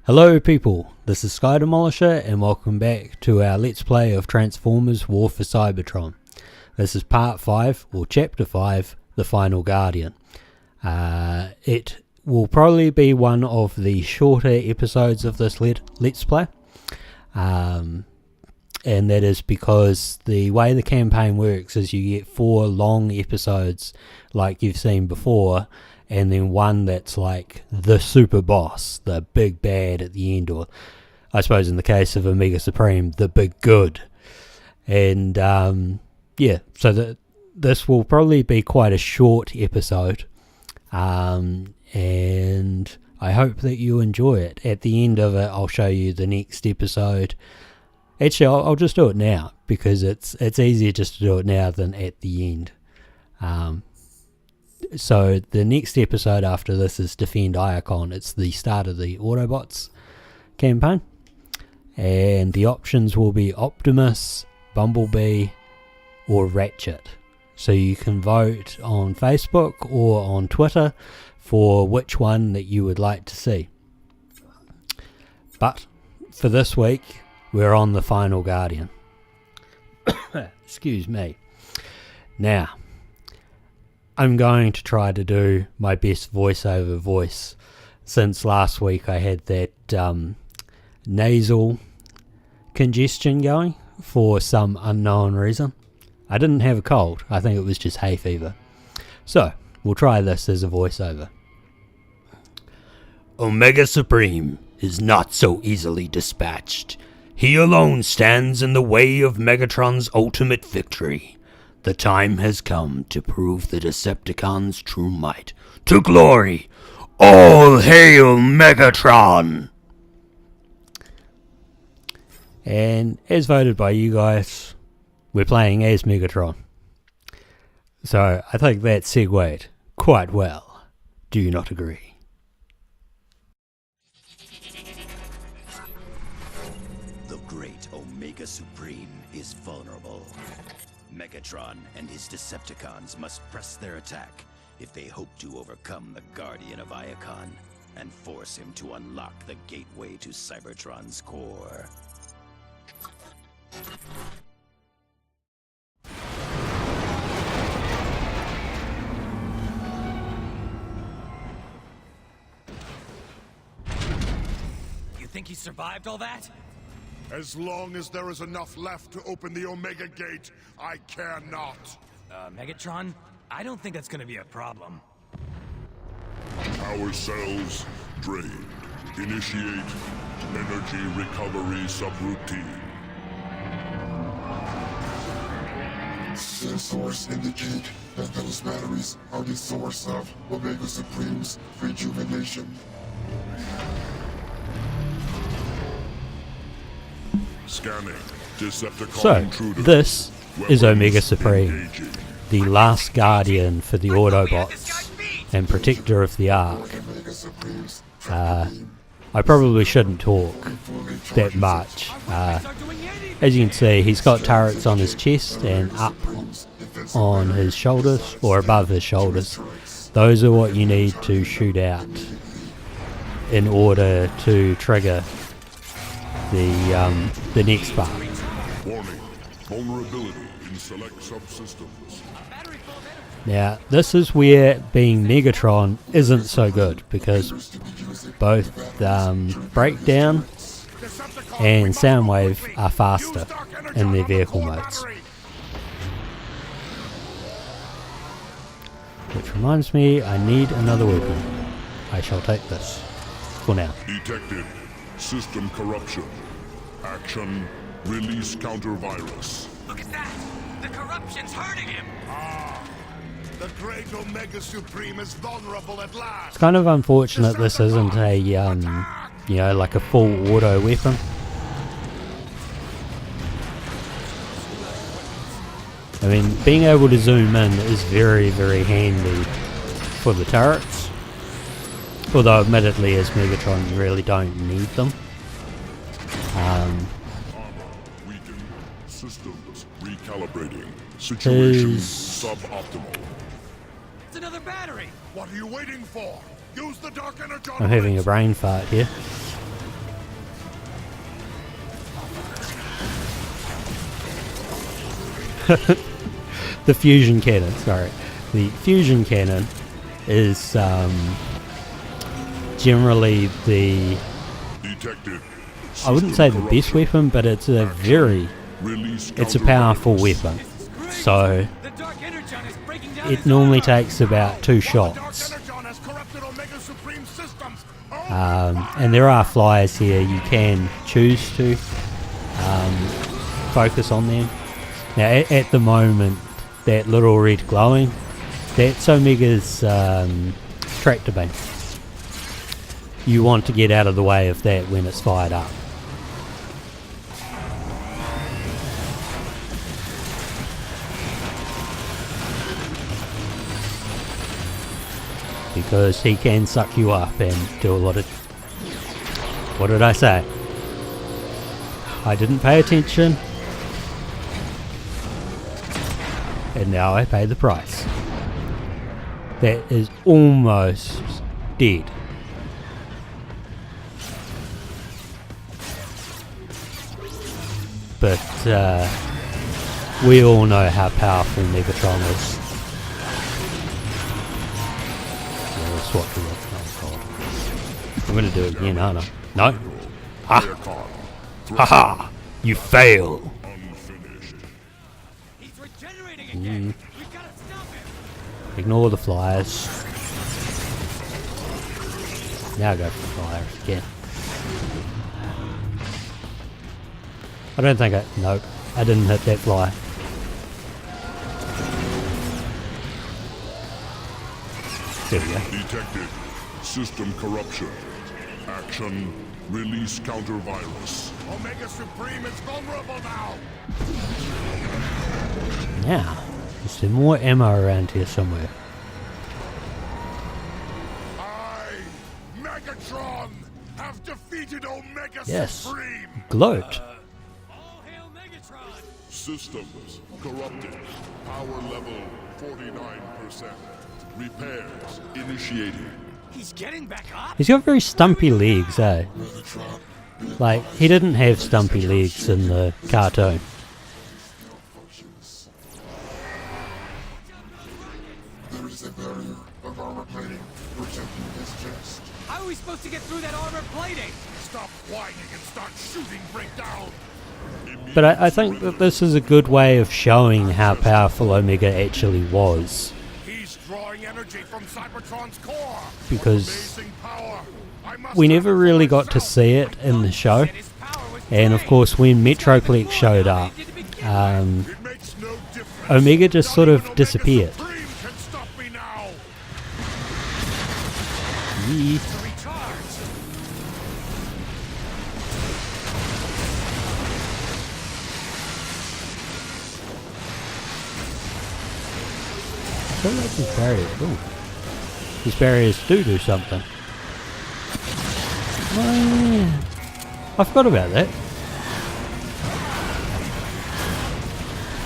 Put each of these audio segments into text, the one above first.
Hello people, this is Sky Demolisher and welcome back to our Let's Play of Transformers War for Cybertron. This is part 5, or chapter 5, The Final Guardian. It will probably be one of the shorter episodes of this Let's Play. And that is because the way the campaign works is you get 4 long episodes like you've seen before, and then one that's like the super boss, the big bad at the end, or I suppose in the case of Omega Supreme, the big good. And so this will probably be quite a short episode, and I hope that you enjoy it. At the end of it, I'll show you the next episode. Actually, I'll just do it now, because it's easier just to do it now than at the end. So the next episode after this is Defend Iacon. It's the start of the Autobots campaign, and the options will be Optimus, Bumblebee, or Ratchet. So you can vote on Facebook or on Twitter for which one that you would like to see. But for this week, we're on the Final Guardian. Excuse me. Now, I'm going to try to do my best voiceover voice. Since last week I had that nasal congestion going for some unknown reason. I didn't have a cold, I think it was just hay fever. So, we'll try this as a voiceover. Omega Supreme is not so easily dispatched. He alone stands in the way of Megatron's ultimate victory. The time has come to prove the Decepticons' true might. To glory! All hail Megatron! And as voted by you guys, we're playing as Megatron. So I think that segued quite well. Do you not agree? The great Omega Supreme is vulnerable. Megatron and his Decepticons must press their attack if they hope to overcome the Guardian of Iacon and force him to unlock the gateway to Cybertron's core. You think he survived all that? As long as there is enough left to open the Omega Gate, I care not. Megatron? I don't think that's gonna be a problem. Power cells drained. Initiate energy recovery subroutine. Sensors indicate that those batteries are the source of Omega Supreme's rejuvenation. Scanning. Decepticon So, intruder. this is Weapons Omega Supreme, engaging. the last guardian for the Autobots and protector of the Ark. Omega Supreme's I probably shouldn't talk that much. As you can see, he's got turrets on his chest and up on his shoulders, or above his shoulders. Those are what you need to shoot out in order to trigger the next part. Warning. Vulnerability in select subsystems. Now, this is where being Megatron isn't so good, because both Breakdown and Soundwave are faster in their vehicle modes. Which reminds me, I need another weapon. I shall take this for now. Detected. System corruption. Action. Release counter-virus. Look at that! The corruption's hurting him! The great Omega Supreme is vulnerable at last. It's kind of unfortunate this isn't a, like a full auto weapon. I mean, being able to zoom in is very, very handy for the turrets. Although, admittedly, as Megatron, you really don't need them. Armor weakened. Systems recalibrating. Situation suboptimal. It's another battery! What are you waiting for? Use the dark energon. I'm having a brain fart here. The fusion cannon, sorry. The fusion cannon is generally the... Detected. I wouldn't say the best weapon, but it's a very... It's a powerful weapon. So The Dark Energon is breaking down it his normally armor. takes about 2 shots. And there are flyers here, you can choose to focus on them. Now at the moment, that little red glowing, that's Omega's tractor beam. You want to get out of the way of that when it's fired up. Because he can suck you up and do a lot of... What did I say? I didn't pay attention. And now I pay the price. That is almost dead. But we all know how powerful Megatron is. Swap to that. Oh god. I'm gonna do it again, aren't I? No? Ha! Ha! You fail! He's regenerating again. We've got to stop him. Ignore the flyers. Now go for the flyers again. I don't think I... Nope. I didn't hit that flyer. There we go. Detected. System corruption. Action. Release counter virus. Omega Supreme is vulnerable now. Now, is there more ammo around here somewhere? I, Megatron, have defeated Omega Yes. Supreme. Gloat. All hail Megatron. Systems corrupted. Power level 49%. Repairs initiated. He's getting back up. He's got very stumpy legs, eh? Like, he didn't have stumpy legs in the cartoon. There is a barrier of armor plating protecting his chest. How are we supposed to get through that armor plating? Stop whining and start shooting. Break down. But I think that this is a good way of showing how powerful Omega actually was. He's drawing energy from Cybertron's core. Because Amazing power. I must we have never it for really got to myself. see it in the show. His power was And of great. course when Metroplex showed up, It makes no difference. Omega just Not sort even of Omega disappeared. Supreme can stop me now. Yeet. Recharge. I don't like these barriers. Ooh. These barriers do something. Oh yeah. I forgot about that.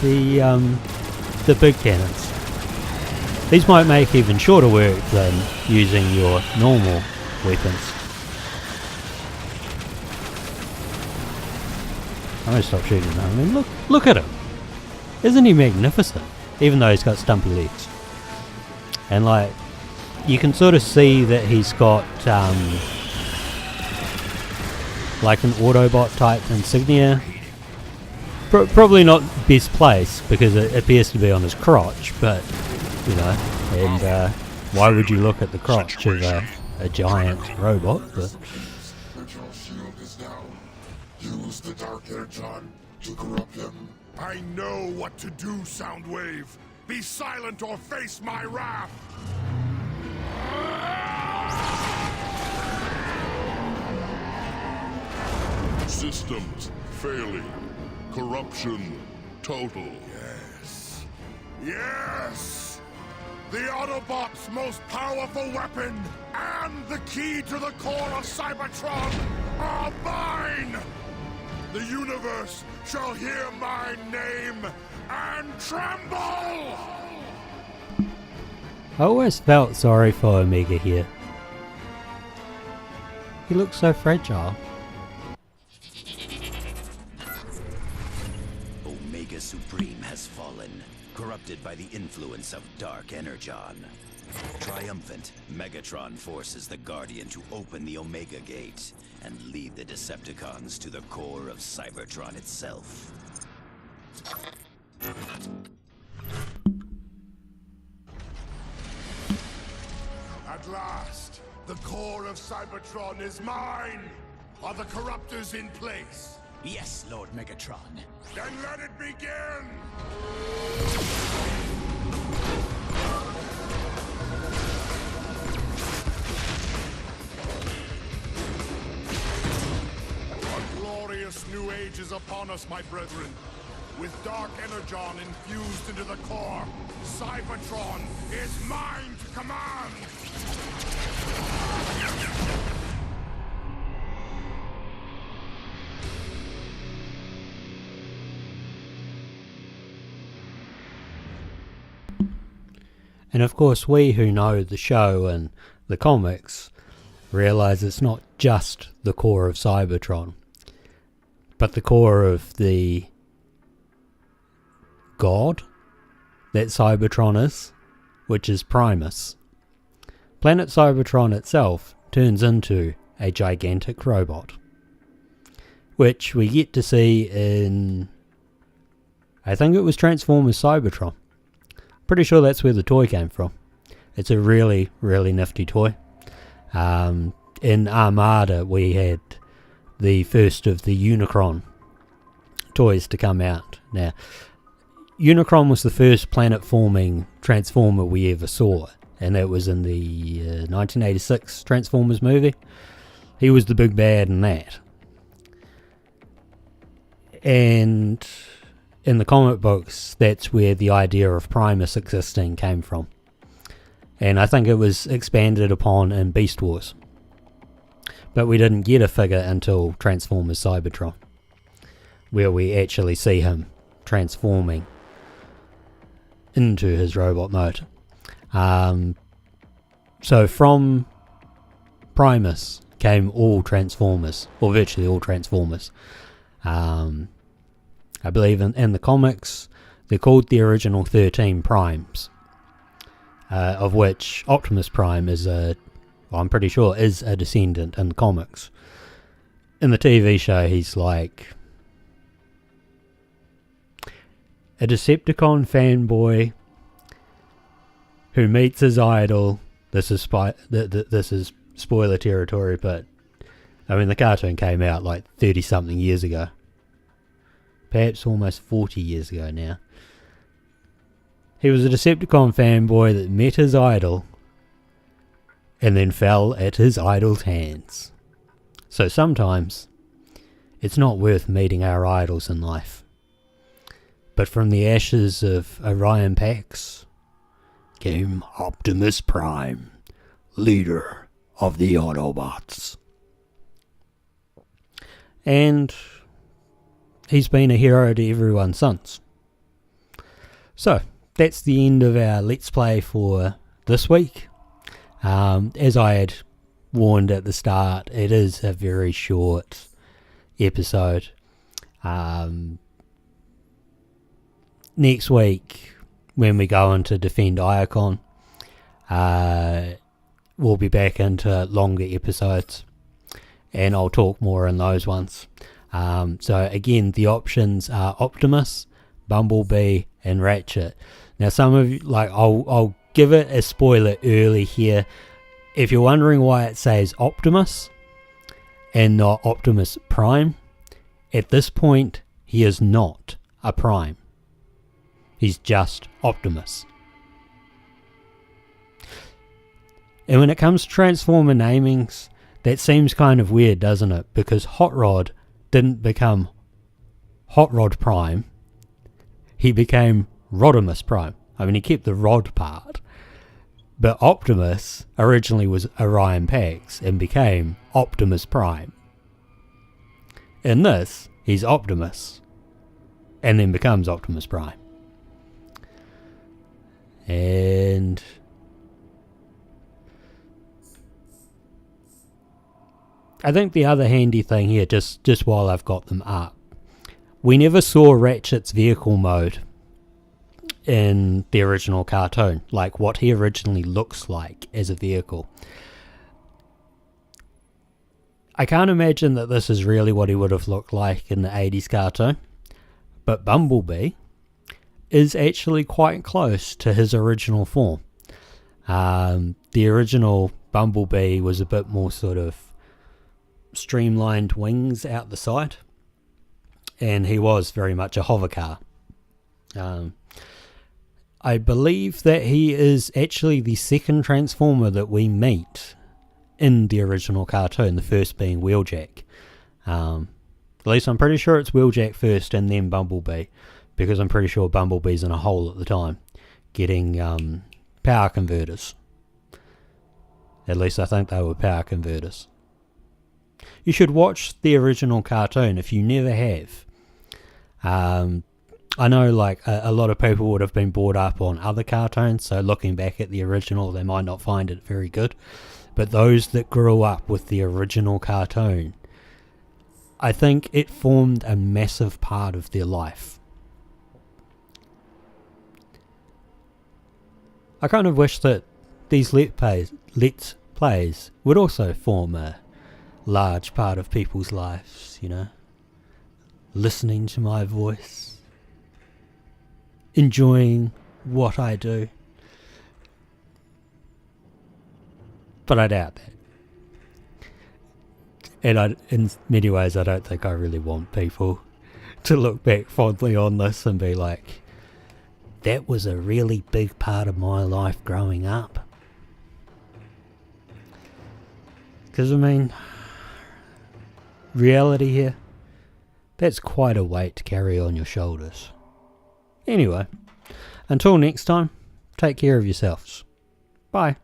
The big cannons. These might make even shorter work than using your normal weapons. I'm gonna stop shooting now. I mean, look at him. Isn't he magnificent? Even though he's got stumpy legs. And like, you can sort of see that he's got like an Autobot type insignia. Probably not best place because it appears to be on his crotch, but you know, and why would you look at the crotch of a giant robot? But Control shield is down. Use the Dark Energon to corrupt him. I know what to do, Soundwave. Be silent or face my wrath. Systems failing. Corruption total. Yes. Yes! The Autobot's most powerful weapon and the key to the core of Cybertron are mine! The universe shall hear my name and tremble! I always felt sorry for Omega here. He looks so fragile. Omega Supreme has has fallen, corrupted by the influence of Dark Energon. Triumphant, Megatron forces the Guardian to open the Omega Gate and lead the Decepticons to the core of Cybertron itself. At last, the core of Cybertron is mine! Are the corruptors in place? Yes, Lord Megatron. Then let it begin! A glorious new age is upon us, my brethren. With Dark Energon infused into the core, Cybertron is mine to command! And of course, we who know the show and the comics realize it's not just the core of Cybertron, but the core of the god that Cybertron is, which is Primus. Planet Cybertron itself turns into a gigantic robot, which we get to see in, I think it was Transformers Cybertron. Pretty sure that's where the toy came from. It's a really, really nifty toy. In Armada, we had the first of the Unicron toys to come out. Now, Unicron was the first planet-forming Transformer we ever saw, and that was in the 1986 Transformers movie. He was the big bad in that. And in the comic books, that's where the idea of Primus existing came from. And I think it was expanded upon in Beast Wars. But we didn't get a figure until Transformers Cybertron, where we actually see him transforming into his robot mode. So from Primus came all Transformers, or virtually all Transformers. I believe in the comics, they're called the original 13 Primes, of which Optimus Prime is I'm pretty sure is a descendant in the comics. In the TV show, he's like a Decepticon fanboy who meets his idol. This is spoiler territory, but I mean the cartoon came out like 30 something years ago. Perhaps almost 40 years ago now. He was a Decepticon fanboy that met his idol and then fell at his idol's hands. So sometimes it's not worth meeting our idols in life. But from the ashes of Orion Pax came Optimus Prime, leader of the Autobots. And he's been a hero to everyone since. So, that's the end of our Let's Play for this week. As I had warned at the start, it is a very short episode. Next week, when we go into Defend Iacon, we'll be back into longer episodes, and I'll talk more in those ones. So again, the options are Optimus, Bumblebee, and Ratchet. Now some of you, like, I'll give it a spoiler early here. If you're wondering why it says Optimus and not Optimus Prime, at this point, he is not a Prime. He's just Optimus. And when it comes to Transformer namings, that seems kind of weird, doesn't it? Because Hot Rod didn't become Hot Rod Prime. He became Rodimus Prime. I mean, he kept the Rod part. But Optimus originally was Orion Pax and became Optimus Prime. In this, he's Optimus and then becomes Optimus Prime. And I think the other handy thing here, just while I've got them up, we never saw Ratchet's vehicle mode in the original cartoon, like what he originally looks like as a vehicle. I can't imagine that this is really what he would have looked like in the 80s cartoon, but Bumblebee is actually quite close to his original form. The original Bumblebee was a bit more sort of streamlined wings out the side, and he was very much a hover car. I believe that he is actually the second Transformer that we meet in the original cartoon, the first being Wheeljack. At least I'm pretty sure it's Wheeljack first and then Bumblebee, because I'm pretty sure Bumblebee's in a hole at the time, getting power converters. At least I think they were power converters. You should watch the original cartoon if you never have. I know like a lot of people would have been brought up on other cartoons, so looking back at the original they might not find it very good. But those that grew up with the original cartoon, I think it formed a massive part of their life. I kind of wish that these Let's Plays would also form a large part of people's lives, you know. Listening to my voice. Enjoying what I do. But I doubt that. And in many ways, I don't think I really want people to look back fondly on this and be like, that was a really big part of my life growing up. Because, I mean, reality here, that's quite a weight to carry on your shoulders. Anyway, until next time, take care of yourselves. Bye.